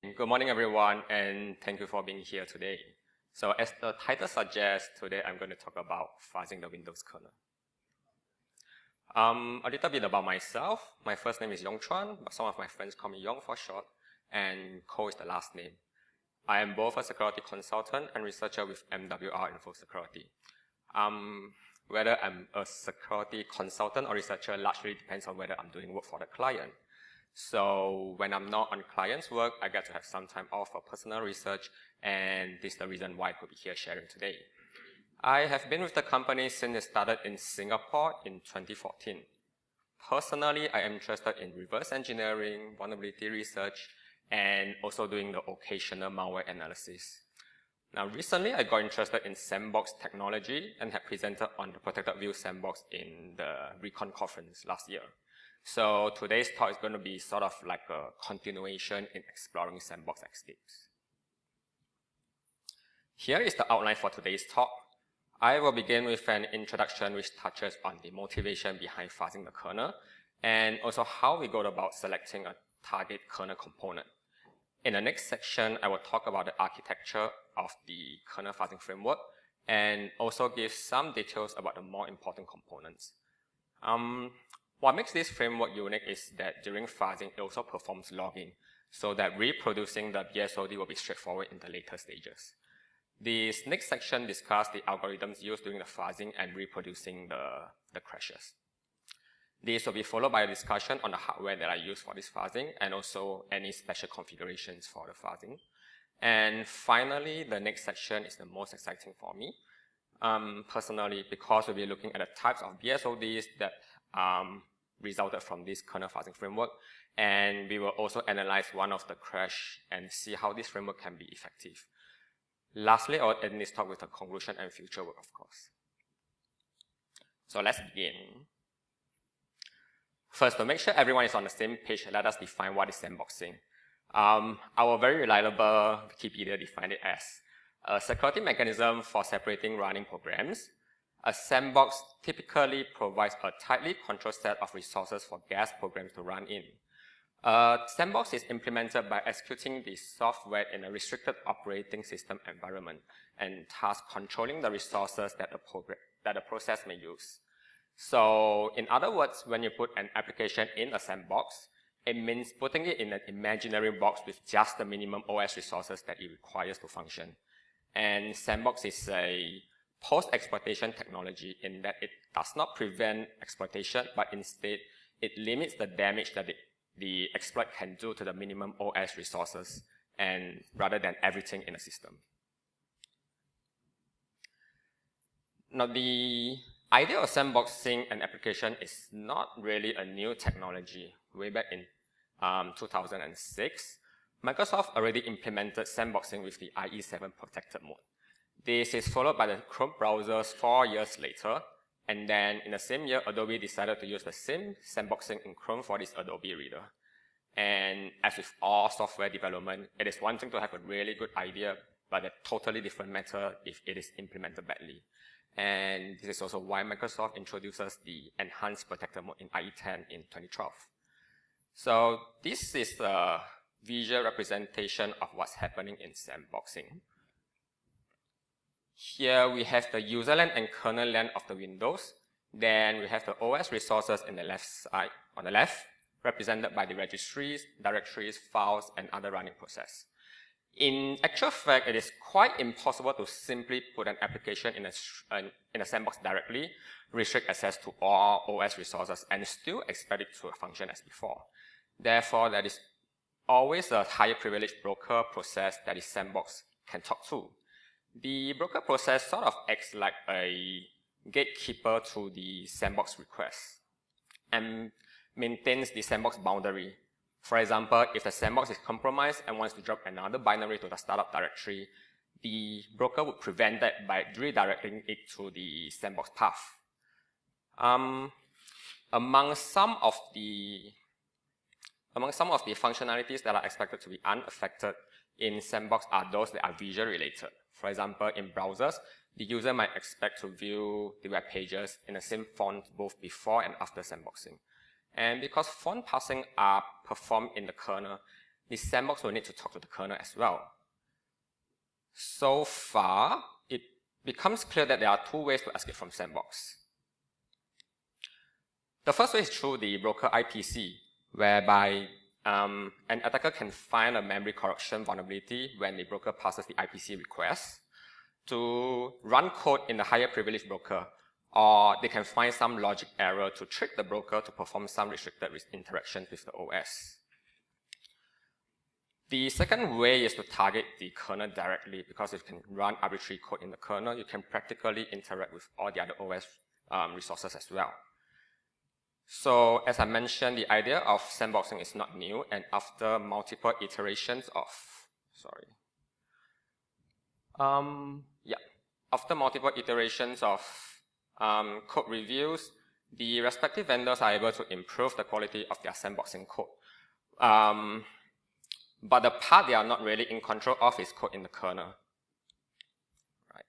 Good morning, everyone, and thank you for being here today. So as the title suggests, today I'm going to talk about fuzzing the Windows kernel. A little bit about myself. My first name is Yong Chuan, but some of my friends call me Yong for short, and Ko is the last name. I am both a security consultant and researcher with MWR Info Security. Whether I'm a security consultant or researcher largely depends on whether I'm doing work for the client. So when I'm not on client's work, I get to have some time off for personal research, and this is the reason why I could be here sharing today. I have been with the company since it started in Singapore in 2014. Personally, I am interested in reverse engineering, vulnerability research, and also doing the occasional malware analysis. Now, recently, I got interested in sandbox technology and have presented on the Protected View Sandbox in the Recon conference last year. So today's talk is going to be sort of like a continuation in exploring sandbox escapes. Here is the outline for today's talk. I will begin with an introduction which touches on the motivation behind fuzzing the kernel, and also how we go about selecting a target kernel component. In the next section, I will talk about the architecture of the kernel fuzzing framework, and also give some details about the more important components. What makes this framework unique is that during fuzzing, it also performs logging, so that reproducing the BSOD will be straightforward in the later stages. This next section discusses the algorithms used during the fuzzing and reproducing the crashes. This will be followed by a discussion on the hardware that I use for this fuzzing, and also any special configurations for the fuzzing. And finally, the next section is the most exciting for me, personally, because we'll be looking at the types of BSODs that resulted from this kernel fuzzing framework, and we will also analyze one of the crash and see how this framework can be effective. Lastly, I will end this talk with a conclusion and future work, of course. So let's begin. First, to make sure everyone is on the same page, let us define what is sandboxing. Our very reliable Wikipedia defined it as a security mechanism for separating running programs. A sandbox typically provides a tightly controlled set of resources for guest programs to run in. A sandbox is implemented by executing the software in a restricted operating system environment, and thus controlling the resources that the process may use. So in other words, when you put an application in a sandbox, it means putting it in an imaginary box with just the minimum OS resources that it requires to function. And sandbox is a post-exploitation technology in that it does not prevent exploitation, but instead it limits the damage that the exploit can do to the minimum OS resources, and rather than everything in the system. Now, the idea of sandboxing an application is not really a new technology. Way back in 2006, Microsoft already implemented sandboxing with the IE7 protected mode. This is followed by the Chrome browsers 4 years later, and then in the same year, Adobe decided to use the same sandboxing in Chrome for this Adobe Reader. And as with all software development, it is one thing to have a really good idea, but a totally different matter if it is implemented badly. And this is also why Microsoft introduces the enhanced protected mode in IE10 in 2012. So this is a visual representation of what's happening in sandboxing. Here we have the user land and kernel land of the Windows. Then we have the OS resources in the left side, on the left, represented by the registries, directories, files, and other running process. In actual fact, it is quite impossible to simply put an application in a sandbox directly, restrict access to all OS resources, and still expect it to function as before. Therefore, there is always a higher privileged broker process that the sandbox can talk to. The broker process sort of acts like a gatekeeper to the sandbox request and maintains the sandbox boundary. For example, if the sandbox is compromised and wants to drop another binary to the startup directory, the broker would prevent that by redirecting it to the sandbox path. Among some of the functionalities that are expected to be unaffected in sandbox are those that are visual related. For example, in browsers, the user might expect to view the web pages in the same font both before and after sandboxing. And because font parsing are performed in the kernel, the sandbox will need to talk to the kernel as well. So far, it becomes clear that there are two ways to escape from sandbox. The first way is through the broker IPC, whereby an attacker can find a memory corruption vulnerability when the broker passes the IPC request to run code in the higher privilege broker, or they can find some logic error to trick the broker to perform some restricted interactions with the OS. The second way is to target the kernel directly, because if you can run arbitrary code in the kernel, you can practically interact with all the other OS resources as well. So as I mentioned, the idea of sandboxing is not new, and after multiple iterations of, after multiple iterations of code reviews, the respective vendors are able to improve the quality of their sandboxing code. But the part they are not really in control of is code in the kernel. Right.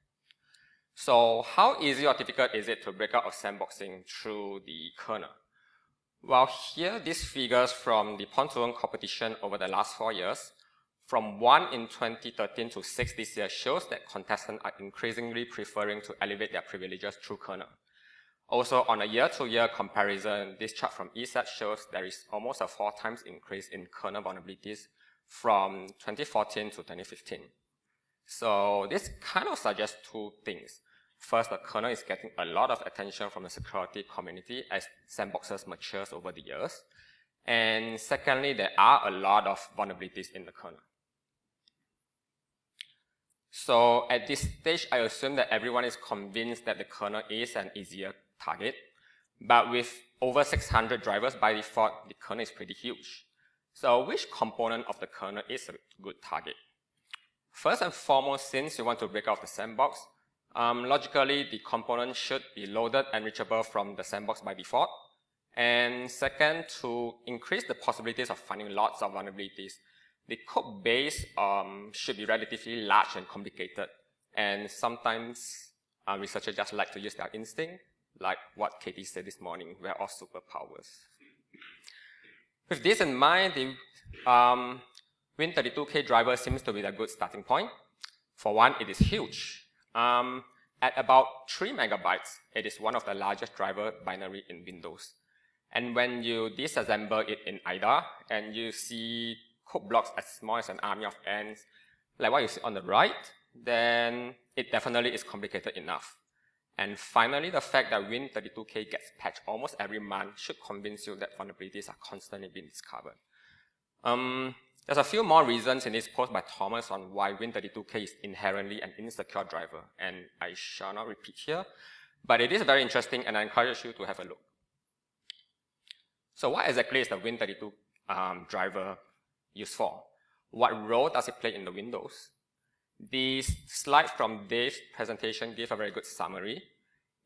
So how easy or difficult is it to break out of sandboxing through the kernel? Well, here, these figures from the Pontoon competition over the last 4 years, from 1 in 2013 to 6 this year, shows that contestants are increasingly preferring to elevate their privileges through kernel. Also, on a year-to-year comparison, this chart from ESAT shows there is almost a 4 times increase in kernel vulnerabilities from 2014 to 2015. So this kind of suggests two things. First, the kernel is getting a lot of attention from the security community as sandboxes matures over the years. And secondly, there are a lot of vulnerabilities in the kernel. So at this stage, I assume that everyone is convinced that the kernel is an easier target. But with over 600 drivers by default, the kernel is pretty huge. So which component of the kernel is a good target? First and foremost, since you want to break out the sandbox, logically, the component should be loaded and reachable from the sandbox by default. And second, to increase the possibilities of finding lots of vulnerabilities, the code base should be relatively large and complicated. And sometimes researchers just like to use their instinct, like what Katie said this morning, we're all superpowers. With this in mind, the Win32k driver seems to be a good starting point. For one, it is huge. At about 3 megabytes, it is one of the largest driver binary in Windows. And when you disassemble it in IDA, and you see code blocks as small as an army of ants, like what you see on the right, then it definitely is complicated enough. And finally, the fact that Win32k gets patched almost every month should convince you that vulnerabilities are constantly being discovered. There's a few more reasons in this post by Thomas on why Win32k is inherently an insecure driver, and I shall not repeat here, but it is very interesting and I encourage you to have a look. So what exactly is the Win32 driver used for? What role does it play in the Windows? This slide from Dave's presentation gives a very good summary.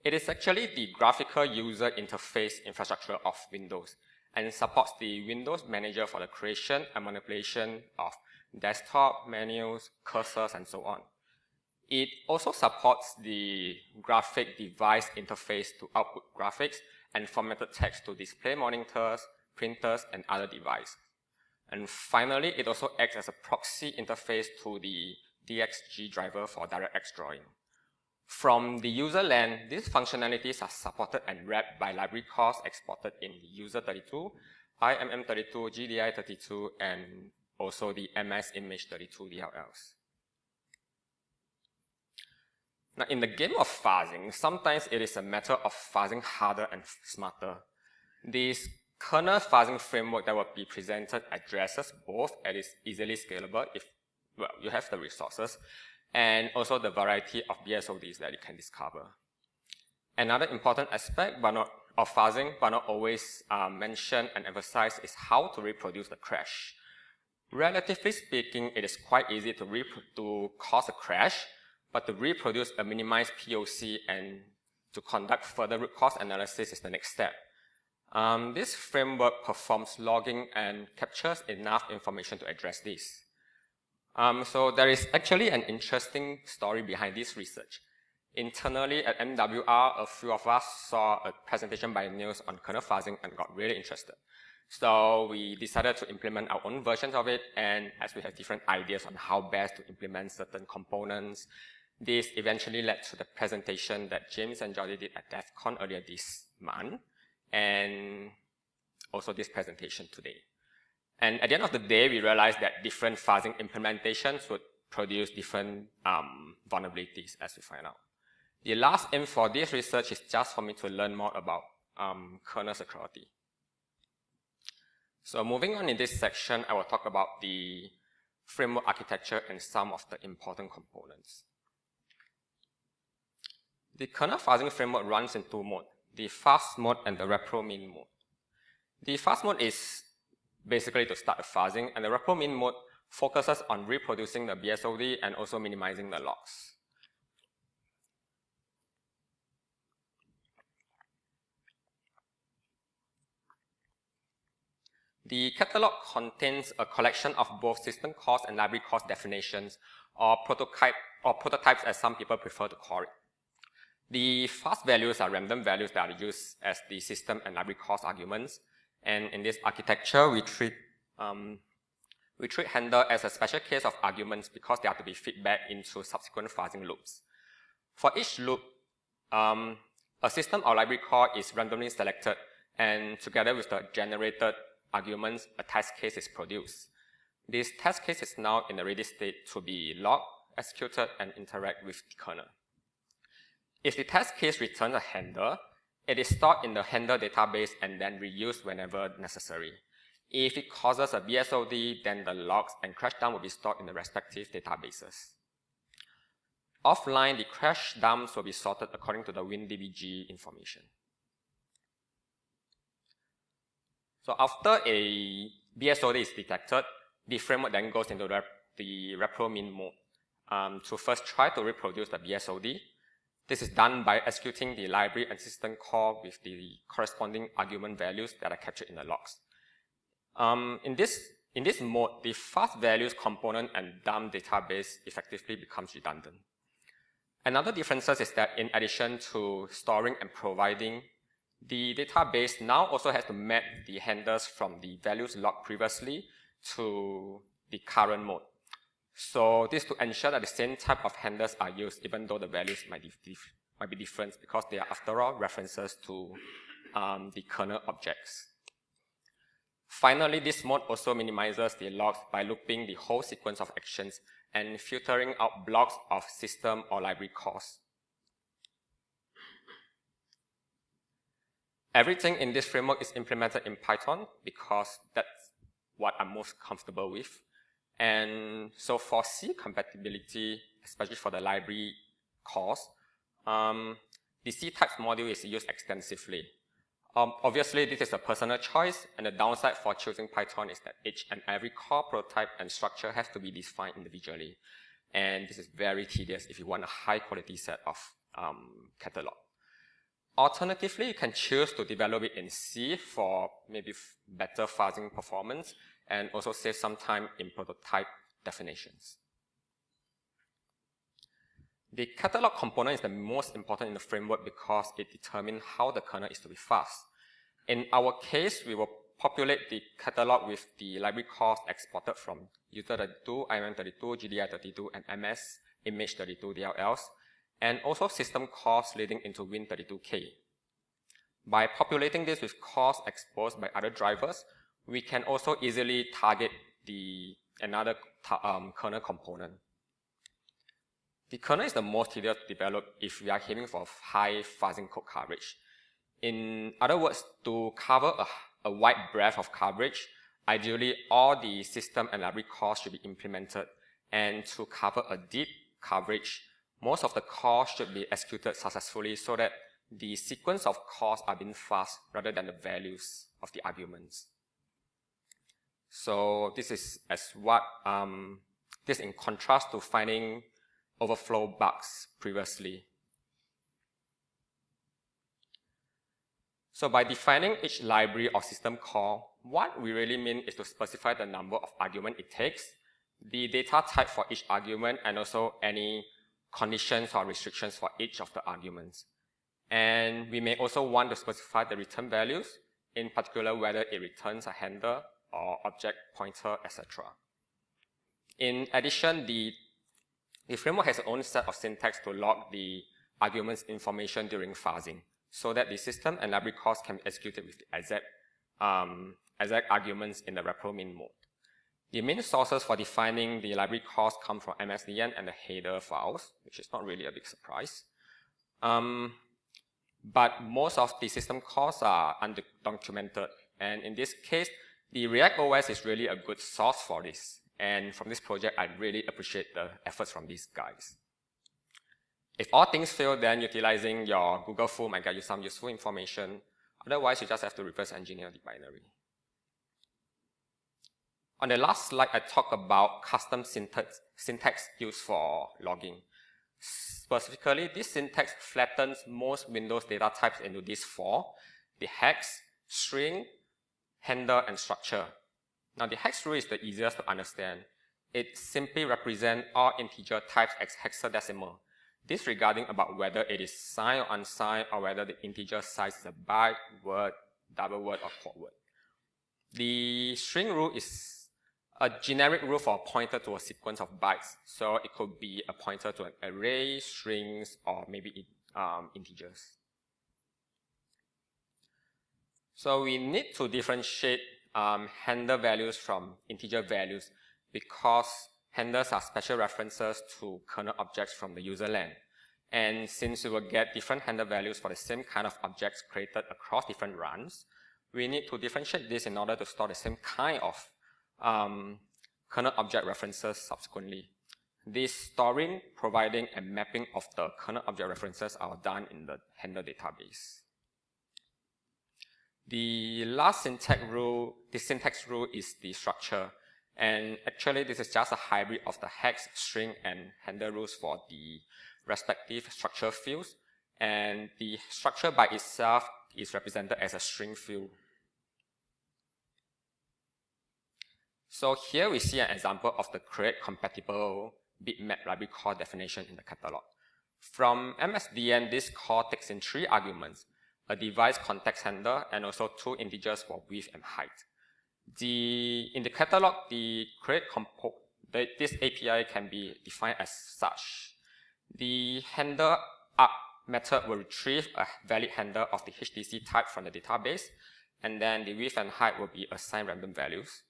It is actually the graphical user interface infrastructure of Windows and supports the Windows Manager for the creation and manipulation of desktop, menus, cursors, and so on. It also supports the graphic device interface to output graphics and formatted text to display monitors, printers, and other devices. And finally, it also acts as a proxy interface to the DXG driver for DirectX drawing. From the user LAN, these functionalities are supported and wrapped by library calls exported in the user32, IMM32, GDI32, and also the MS image 32 DLLs. Now, in the game of fuzzing, sometimes it is a matter of fuzzing harder and smarter. This kernel fuzzing framework that will be presented addresses both and is easily scalable if you have the resources, and also the variety of BSODs that you can discover. Another important aspect of fuzzing, but not always mentioned and emphasized, is how to reproduce the crash. Relatively speaking, it is quite easy to cause a crash, but to reproduce a minimized POC and to conduct further root cause analysis is the next step. This framework performs logging and captures enough information to address this. So there is actually an interesting story behind this research. Internally at MWR, a few of us saw a presentation by Niels on kernel fuzzing and got really interested. So we decided to implement our own versions of it, and as we have different ideas on how best to implement certain components, this eventually led to the presentation that James and Jordi did at DEF CON earlier this month, and also this presentation today. And at the end of the day, we realized that different fuzzing implementations would produce different vulnerabilities, as we find out. The last aim for this research is just for me to learn more about kernel security. So moving on in this section, I will talk about the framework architecture and some of the important components. The kernel fuzzing framework runs in two modes, the fast mode and the repro-min mode. The fast mode is basically to start the fuzzing, and the repro-min mode focuses on reproducing the BSOD and also minimizing the logs. The catalog contains a collection of both system calls and library calls definitions, or prototypes as some people prefer to call it. The fast values are random values that are used as the system and library calls arguments. And in this architecture, we treat handler as a special case of arguments because they have to be fed back into subsequent fuzzing loops. For each loop, a system or library call is randomly selected, and together with the generated arguments, a test case is produced. This test case is now in a ready state to be logged, executed, and interact with the kernel. If the test case returns a handler, it is stored in the handler database and then reused whenever necessary. If it causes a BSOD, then the logs and crash dump will be stored in the respective databases. Offline, the crash dumps will be sorted according to the WinDBG information. So after a BSOD is detected, the framework then goes into the repro-min mode to first try to reproduce the BSOD. This is done by executing the library and system call with the corresponding argument values that are captured in the logs. In this mode, the fast values component and dump database effectively becomes redundant. Another difference is that in addition to storing and providing, the database now also has to map the handlers from the values logged previously to the current mode. So this to ensure that the same type of handlers are used even though the values might be different because they are after all references to the kernel objects. Finally, this mode also minimizes the logs by looping the whole sequence of actions and filtering out blocks of system or library calls. Everything in this framework is implemented in Python because that's what I'm most comfortable with. And so for C compatibility, especially for the library calls, the C types module is used extensively. Obviously, this is a personal choice, and the downside for choosing Python is that each and every call, prototype, and structure has to be defined individually. And this is very tedious if you want a high-quality set of catalog. Alternatively, you can choose to develop it in C for maybe better fuzzing performance and also save some time in prototype definitions. The catalog component is the most important in the framework because it determines how the kernel is to be fuzzed. In our case, we will populate the catalog with the library calls exported from user32, IMM32, GDI32, and MS image32 DLLs, and also system calls leading into Win32K. By populating this with calls exposed by other drivers, we can also easily target another kernel component. The kernel is the most tedious to develop if we are aiming for high fuzzing code coverage. In other words, to cover a wide breadth of coverage, ideally all the system and library calls should be implemented, and to cover a deep coverage, most of the calls should be executed successfully so that the sequence of calls are being fuzzed rather than the values of the arguments. So this is in contrast to finding overflow bugs previously. So by defining each library or system call, what we really mean is to specify the number of arguments it takes, the data type for each argument, and also any conditions or restrictions for each of the arguments. And we may also want to specify the return values in particular whether it returns a handler or object pointer, etc. In addition, the framework has its own set of syntax to log the arguments information during fuzzing, so that the system and library calls can be executed with the exact arguments in the repromin mode. The main sources for defining the library calls come from MSDN and the header files, which is not really a big surprise. But most of the system calls are undocumented, and in this case, the React OS is really a good source for this. And from this project, I really appreciate the efforts from these guys. If all things fail, then utilizing your Google form might get you some useful information. Otherwise, you just have to reverse engineer the binary. On the last slide, I talked about custom syntax used for logging. Specifically, this syntax flattens most Windows data types into these four: the hex, string, handler, and structure. Now, the hex rule is the easiest to understand. It simply represents all integer types as hexadecimal, disregarding about whether it is signed or unsigned, or whether the integer size is a byte, word, double word, or quote word. The string rule is a generic rule for a pointer to a sequence of bytes. So it could be a pointer to an array, strings, or maybe integers. So we need to differentiate handler values from integer values, because handlers are special references to kernel objects from the userland. And since we will get different handler values for the same kind of objects created across different runs, we need to differentiate this in order to store the same kind of kernel object references subsequently. This storing, providing, and mapping of the kernel object references are done in the handler database. The last syntax rule is the structure. And actually, this is just a hybrid of the hex, string, and handler rules for the respective structure fields. And the structure by itself is represented as a string field. So here we see an example of the create compatible bitmap library call definition in the catalog. From MSDN, this call takes in 3 arguments: a device context handler and also 2 integers for width and height. In the catalog, the create this API can be defined as such. The handler arg method will retrieve a valid handler of the HTC type from the database, and then the width and height will be assigned random values.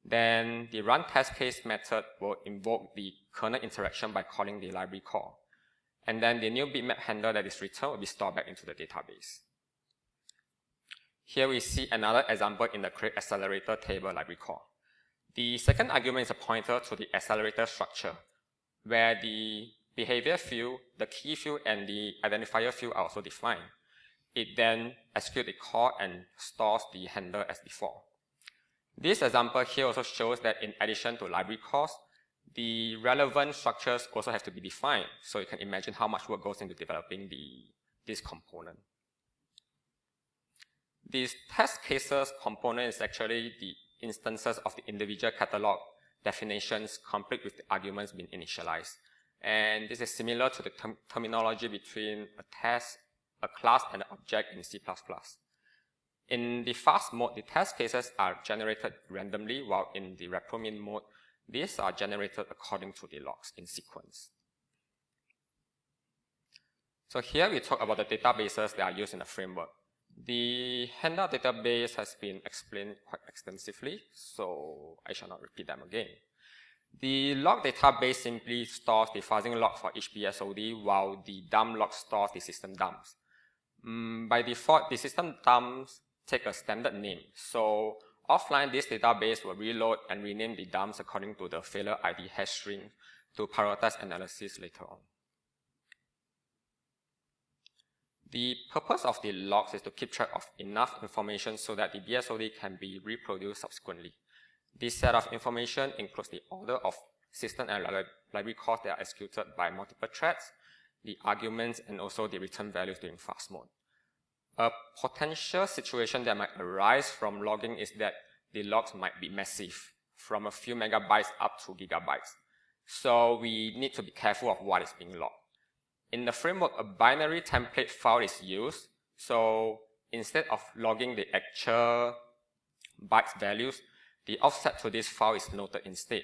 Then the run test case method will invoke the kernel interaction by calling the library call. And then the new bitmap handler that is returned will be stored back into the database. Here we see another example in the create accelerator table library call. The second argument is a pointer to the accelerator structure, where the behavior field, the key field, and the identifier field are also defined. It then executes the call and stores the handler as before. This example here also shows that in addition to library calls, the relevant structures also have to be defined, so you can imagine how much work goes into developing this component. This test cases component is actually the instances of the individual catalog definitions complete with the arguments being initialized. And this is similar to the terminology between a test, a class, and an object in C++. In the fast mode, the test cases are generated randomly, while in the repromin mode, these are generated according to the logs in sequence. So here we talk about the databases that are used in the framework. The handler database has been explained quite extensively, so I shall not repeat them again. The log database simply stores the fuzzing log for each BSOD, while the dump log stores the system dumps. By default, the system dumps take a standard name. So offline, this database will reload and rename the dumps according to the failure ID hash string to prioritize analysis later on. The purpose of the logs is to keep track of enough information so that the BSOD can be reproduced subsequently. This set of information includes the order of system and library calls that are executed by multiple threads, the arguments, and also the return values during fast mode. A potential situation that might arise from logging is that the logs might be massive, from a few megabytes up to gigabytes. So we need to be careful of what is being logged. In the framework, a binary template file is used, so instead of logging the actual bytes values, the offset to this file is noted instead.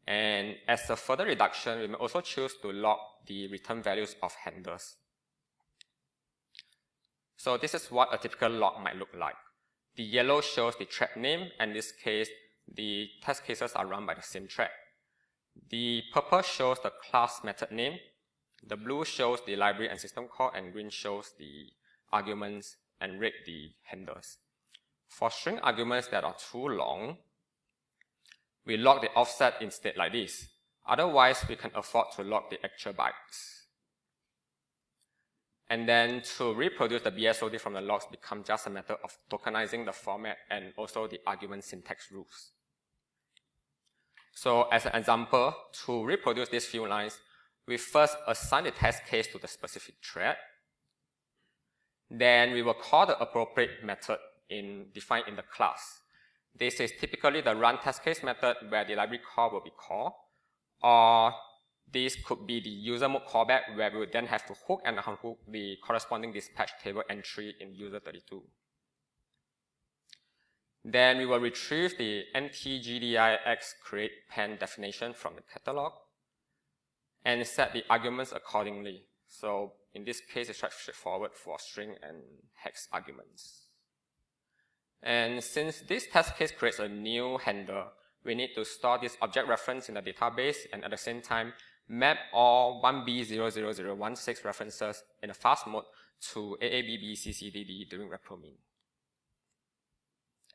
And as a further reduction, we may also choose to log the return values of handlers. So this is what a typical log might look like. The yellow shows the thread name, and in this case, the test cases are run by the same thread. The purple shows the class method name, the blue shows the library and system call, and green shows the arguments, and red the handlers. For string arguments that are too long, we log the offset instead like this. Otherwise, we can afford to log the actual bytes. And then to reproduce the BSOD from the logs becomes just a matter of tokenizing the format and also the argument syntax rules. So as an example, to reproduce these few lines, we first assign the test case to the specific thread. Then we will call the appropriate method defined in the class. This is typically the run test case method where the library call will be called, or this could be the user mode callback where we would then have to hook and unhook the corresponding dispatch table entry in user 32. Then we will retrieve the ntgdix create pen definition from the catalog and set the arguments accordingly. So in this case, it's quite straightforward for string and hex arguments. And since this test case creates a new handler, we need to store this object reference in the database and at the same time map all 1B00016 references in a fast mode to AABBCCDD during repromin,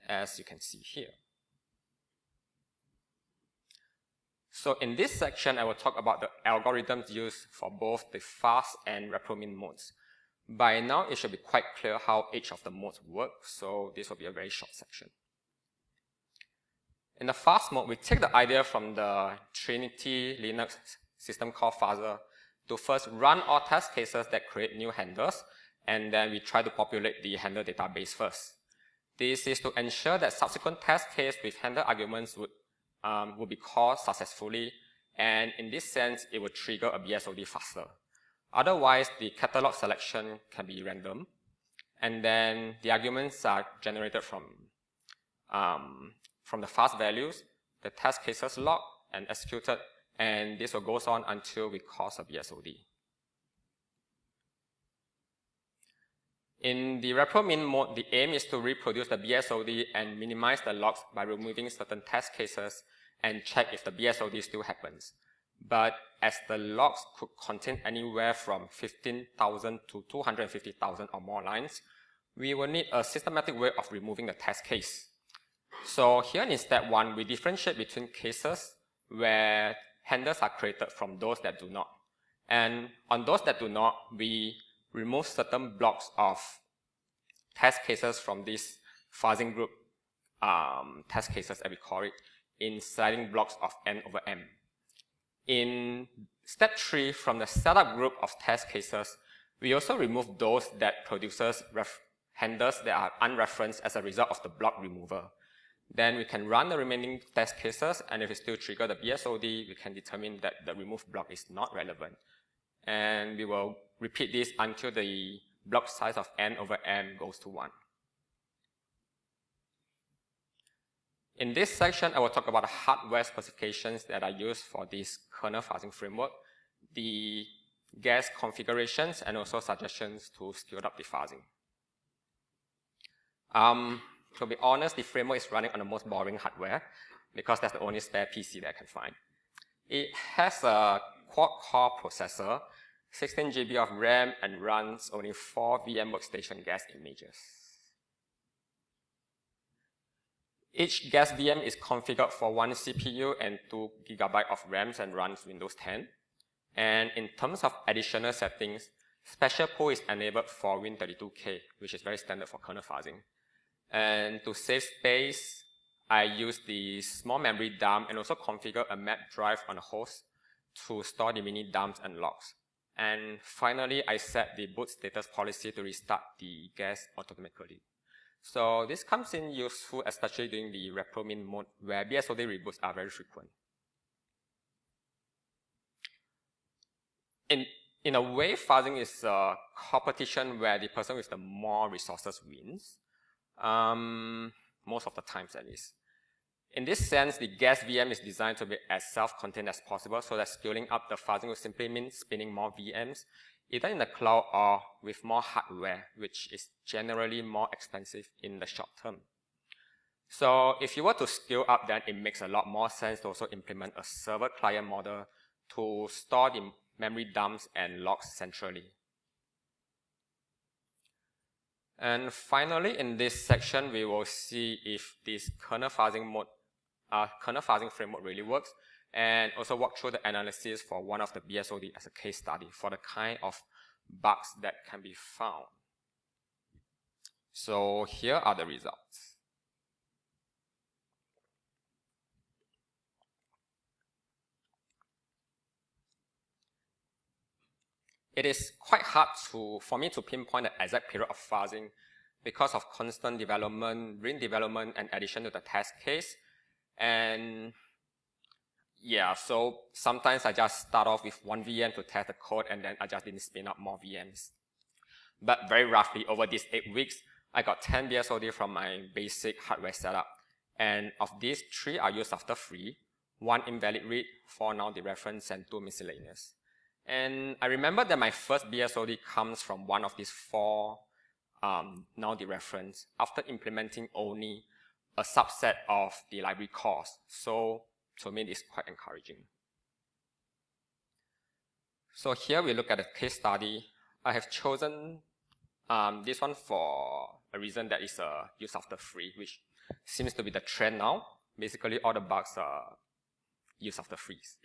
as you can see here. So in this section, I will talk about the algorithms used for both the fast and repromin modes. By now, it should be quite clear how each of the modes work, so this will be a very short section. In the fast mode, we take the idea from the Trinity Linux system called Fuzzer to first run all test cases that create new handlers, and then we try to populate the handler database first. This is to ensure that subsequent test case with handler arguments would be called successfully, and in this sense, it would trigger a BSOD faster. Otherwise, the catalog selection can be random, and then the arguments are generated from the fast values, the test cases log and executed, and this will go on until we cause a BSOD. In the repromin mode, the aim is to reproduce the BSOD and minimize the logs by removing certain test cases and check if the BSOD still happens. But as the logs could contain anywhere from 15,000 to 250,000 or more lines, we will need a systematic way of removing the test case. So here in step 1, we differentiate between cases where handlers are created from those that do not. And on those that do not, we remove certain blocks of test cases from this fuzzing group test cases, as we call it, in sliding blocks of n over m. In step 3, from the setup group of test cases, we also remove those that produces handlers that are unreferenced as a result of the block removal. Then we can run the remaining test cases, and if it still triggers the BSOD, we can determine that the removed block is not relevant. And we will repeat this until the block size of n over m goes to 1. In this section, I will talk about the hardware specifications that are used for this kernel fuzzing framework, the guest configurations, and also suggestions to scale up the fuzzing. To be honest, the framework is running on the most boring hardware because that's the only spare PC that I can find. It has a quad-core processor, 16 GB of RAM, and runs only 4 VM workstation guest images. Each guest VM is configured for 1 CPU and 2 GB of RAM and runs Windows 10. And in terms of additional settings, Special Pool is enabled for Win32K, which is very standard for kernel fuzzing. And to save space, I use the small memory dump and also configure a map drive on a host to store the mini dumps and logs. And finally, I set the boot status policy to restart the guest automatically. So this comes in useful, especially during the repromin mode where BSOD reboots are very frequent. in a way, fuzzing is a competition where the person with the more resources wins, most of the times at least. In this sense, the guest VM is designed to be as self-contained as possible, so that scaling up the fuzzing will simply mean spinning more VMs, either in the cloud or with more hardware, which is generally more expensive in the short term. So if you were to scale up, then it makes a lot more sense to also implement a server-client model to store the memory dumps and logs centrally. And finally, in this section, we will see if this kernel fuzzing framework really works, and also walk through the analysis for one of the BSOD as a case study for the kind of bugs that can be found. So here are the results. It is quite hard for me to pinpoint the exact period of fuzzing because of constant development, redevelopment, and addition to the test case. And yeah, so sometimes I just start off with one VM to test the code, and then I just didn't spin up more VMs. But very roughly, over these 8 weeks, I got 10 BSOD from my basic hardware setup. And of these, 3 are used after free, 1 invalid read, 4 null dereference, and 2 miscellaneous. And I remember that my first BSOD comes from one of these 4 null dereference after implementing only a subset of the library calls. So to me, it's quite encouraging. So here we look at a case study. I have chosen this one for a reason that is use after free, which seems to be the trend now. Basically, all the bugs are use after freeze.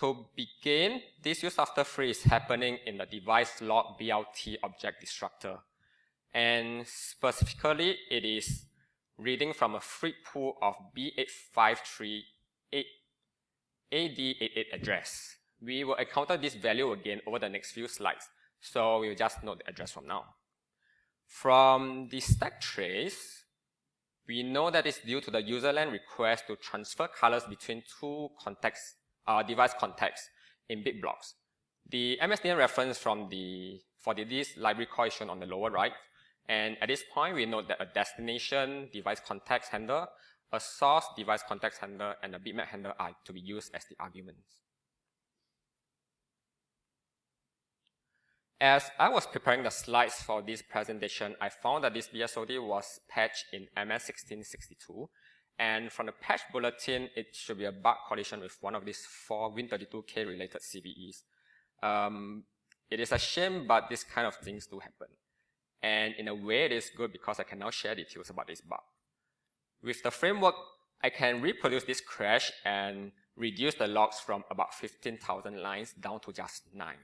To begin, this use after free is happening in the device log BLT object destructor. And specifically, it is reading from a free pool of B853 AD88 address. We will encounter this value again over the next few slides, so we'll just note the address from now. From the stack trace, we know that it's due to the userland request to transfer colors between 2 device contexts in bit blocks. The MSDN reference for this library call is shown on the lower right. And at this point, we note that a destination device context handler, a source device context handler, and a bitmap handler are to be used as the arguments. As I was preparing the slides for this presentation, I found that this BSOD was patched in MS1662. And from the patch bulletin, it should be a bug collision with one of these 4 Win32K related CVEs. It is a shame, but this kind of things do happen. And in a way, it is good because I can now share details about this bug. With the framework, I can reproduce this crash and reduce the logs from about 15,000 lines down to just 9.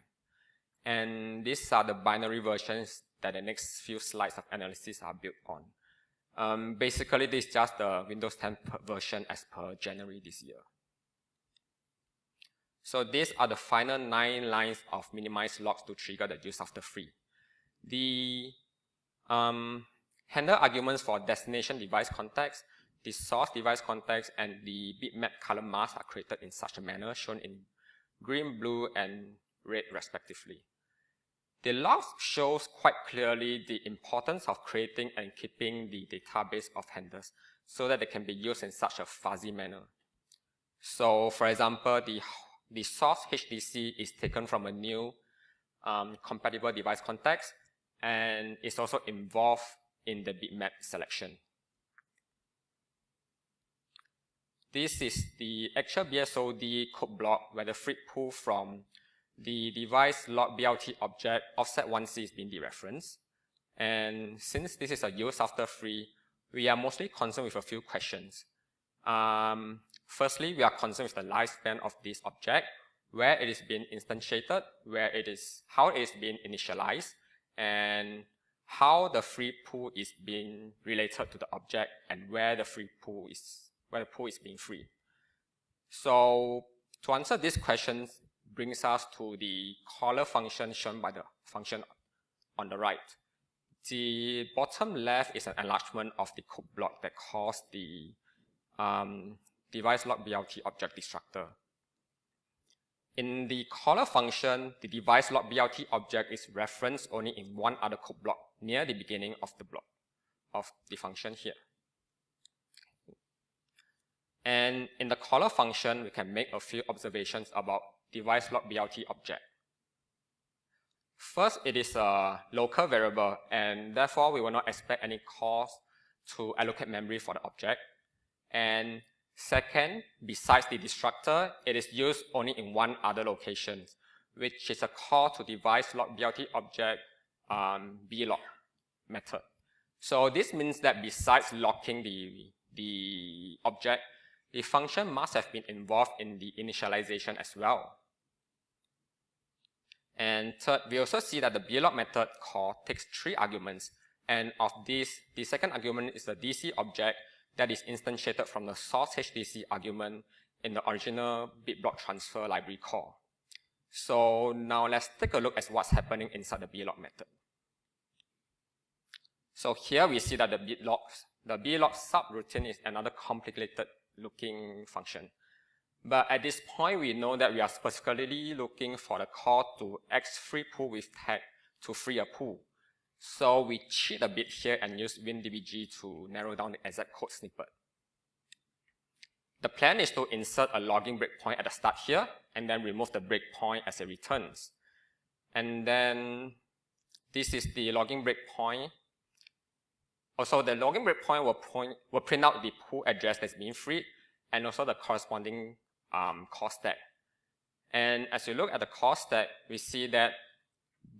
And these are the binary versions that the next few slides of analysis are built on. Basically, this is just the Windows 10 version as per January this year. So these are the final 9 lines of minimized logs to trigger the use after free. The handler arguments for destination device context, the source device context, and the bitmap color mask are created in such a manner, shown in green, blue, and red respectively. The log shows quite clearly the importance of creating and keeping the database of handlers so that they can be used in such a fuzzy manner. So for example, the source HDC is taken from a new compatible device context and is also involved in the bitmap selection. This is the actual BSOD code block where the free pool from the device log BLT object offset 1C is being dereferenced. And since this is a use after free, we are mostly concerned with a few questions. Firstly, we are concerned with the lifespan of this object, where it is being instantiated, how it is being initialized, and how the free pool is being related to the object, and where the pool is being free. So to answer these questions brings us to the caller function shown by the function on the right. The bottom left is an enlargement of the code block that calls the device log BLT object destructor. In the caller function, the device log BLT object is referenced only in one other code block near the beginning of the block of the function here. And in the caller function, we can make a few observations about device log BLT object. First, it is a local variable, and therefore we will not expect any calls to allocate memory for the object. And second, besides the destructor, it is used only in one other location, which is a call to device log BLT object blog method. So this means that besides locking the object, the function must have been involved in the initialization as well. And third, we also see that the blog method call takes 3 arguments, and of these, the second argument is the DC object that is instantiated from the source HDC argument in the original bit block transfer library call. So now let's take a look at what's happening inside the blog method. So here we see that the blog subroutine is another complicated looking function. But at this point, we know that we are specifically looking for the call to X free pool with tag to free a pool. So we cheat a bit here and use WinDBG to narrow down the exact code snippet. The plan is to insert a logging breakpoint at the start here, and then remove the breakpoint as it returns. And then this is the logging breakpoint. Also, the logging breakpoint will print out the pool address that's being freed, and also the corresponding call stack. And as you look at the call stack, we see that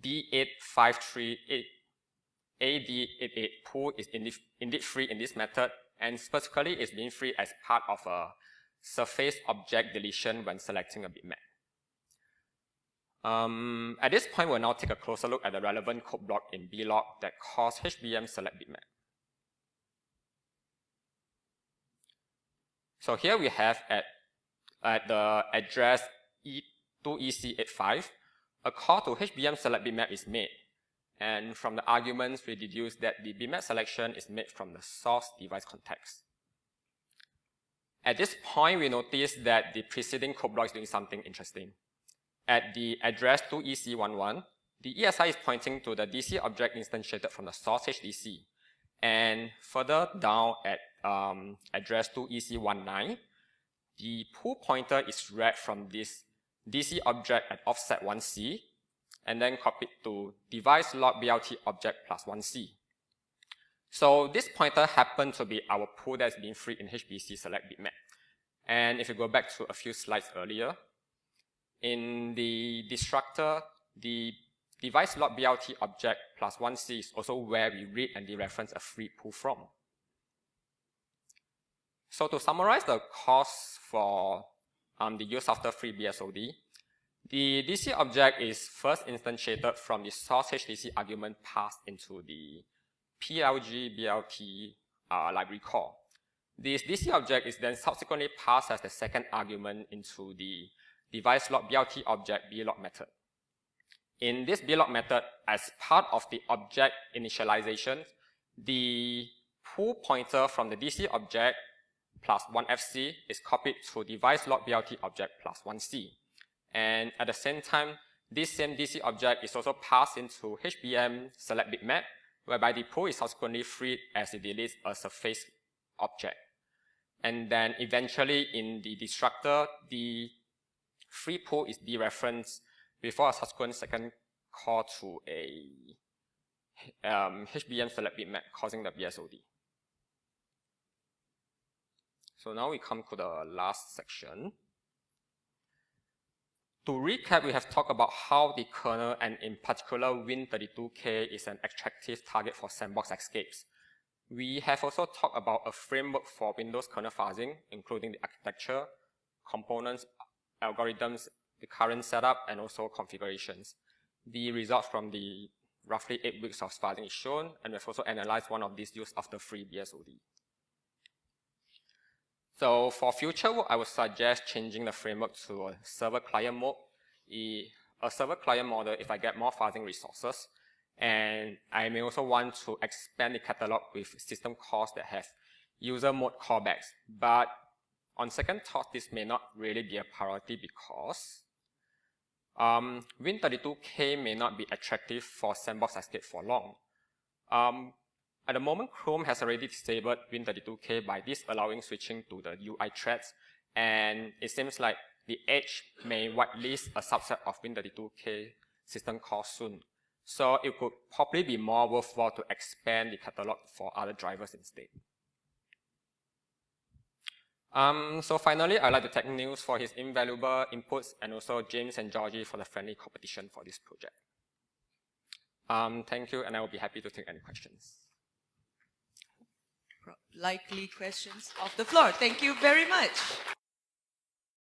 D8538 AD88 pool is indeed free in this method, and specifically is being free as part of a surface object deletion when selecting a bitmap. At this point, we'll now take a closer look at the relevant code block in blog that calls HBM select bitmap. So here we have at the address E2EC85, a call to HBM select bitmap is made. And from the arguments, we deduce that the bitmap selection is made from the source device context. At this point, we notice that the preceding code block is doing something interesting. At the address 2EC11, the ESI is pointing to the DC object instantiated from the source HDC. And further down at address 2EC19, the pool pointer is read from this DC object at offset 1C, and then copied to device log BLT object plus 1C. So this pointer happened to be our pool that's being freed in HBC select bitmap. And if you go back to a few slides earlier, in the destructor, the device log BLT object plus 1C is also where we read and dereference a free pool from. So to summarize the costs for the use of the free BSOD, the DC object is first instantiated from the source HDC argument passed into the PLG BLT library call. This DC object is then subsequently passed as the second argument into the device log BLT object blog method. In this blog method, as part of the object initialization, the pool pointer from the DC object plus 1FC is copied to device log BLT object plus 1C. And at the same time, this same DC object is also passed into HBM select bitmap, whereby the pool is subsequently freed as it deletes a surface object. And then eventually in the destructor, the free pool is dereferenced before a subsequent second call to a HBM select bitmap causing the BSOD. So now we come to the last section. To recap, we have talked about how the kernel, and in particular Win32k, is an attractive target for sandbox escapes. We have also talked about a framework for Windows kernel fuzzing, including the architecture, components, algorithms, the current setup, and also configurations. The results from the roughly 8 weeks of fuzzing is shown, and we've also analyzed one of these use of the free BSOD. So for future work, I would suggest changing the framework to a server-client mode, a server-client model if I get more fuzzing resources. And I may also want to expand the catalog with system calls that have user mode callbacks. But on second thought, this may not really be a priority because Win32k may not be attractive for sandbox escape for long. At the moment, Chrome has already disabled Win32k by disallowing switching to the UI threads, and it seems like the Edge may whitelist a subset of Win32k system calls soon. So it could probably be more worthwhile to expand the catalog for other drivers instead. So finally, I'd like to thank Niels for his invaluable inputs, and also James and Georgie for the friendly competition for this project. Thank you, and I will be happy to take any questions. Likely questions off the floor. Thank you very much.